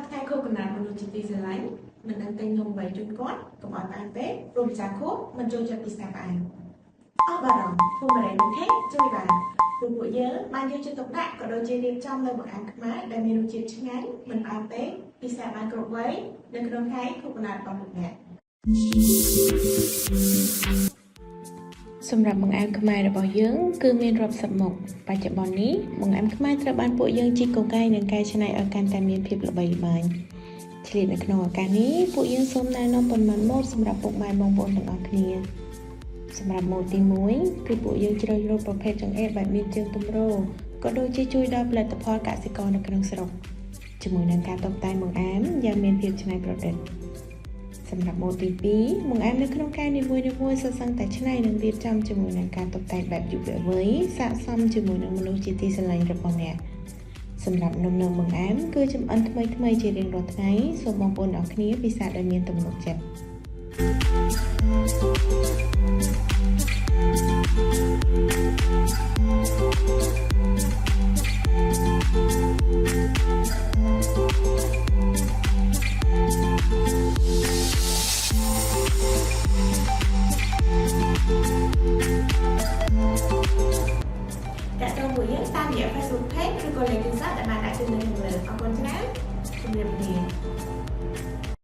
ថ្ងៃខួបកំណើតមនុស្សជាទីស្រឡាញ់មិនដឹងទិញនំអ្វីជូនគាត់កុំឲ្យផ្អែមពេកព្រោះម្ចាស់ខួបមិនចូលចិត្តពិសាផ្អែមអស់បារម្ភភូមិរ៉េនខេកជួយបានព្រោះពួកយើងបានយកចិត្តទុកដាក់ក៏ដូចជារៀបចំនៅបង្អែមខ្មែរដែលមានរសជាតិឆ្ងាញ់មិនផ្អែមពេកពិសាបានគ្រប់វ័យនៅក្នុងថ្ងៃខួបកំណើតរបស់លោកអ្នកសម្រាប់បង្អែមខ្មែររបស់យើងគឺមានរាប់សិបមុខបច្ចុប្បន្ននេះបង្អែមខ្មែរត្រូវបានពួកយើងជីកកង្កែងនិងកែច្នៃឲ្យកាន់តែមានភាពល្បីល្បាញឆ្លៀតនៅក្នុងឱកាសនេះពួកយើងសូមណែនាំប៉ុន្មានម៉ូដសម្រាប់ពុកម៉ែបងប្អូនទាំងអស់គ្នាសម្រាប់ម៉ូដទី1គឺពួកយើងជ្រើសរើសប្រភេទចង្អេរបែបមានជើងទម្រក៏ដូចជាជួយដល់ផលិតផលកសិករនៅក្នុងស្រុកជាមួយនឹងការតុបតែងបង្អែមយ៉ាងមានភាពច្នៃប្រឌិតសម្រាប់ម៉ូដទី2បង្អែមនៅក្នុងការនីមួយៗសុទ្ធសឹងតែច្នៃនិងរៀបចំជាមួយនឹងការតុបតែងបែបយុវវ័យស័ក្តិសមជាមួយនឹងមនុស្សជាទីស្រឡាញ់របស់អ្នកសម្រាប់នំបង្អែមគឺចម្អិនថ្មីៗជារៀងរាល់ថ្ងៃសូមបងប្អូនអរគ្នាពិសាដោយមានទំនុកចិត្តដាក់ចូលមួយយើងតាមរយៈ Facebook Page ឬក៏ Link ទូរស័ព្ទដែលបានដាក់ជូននៅខាងលើអរគុណច្រើនជម្រាបលា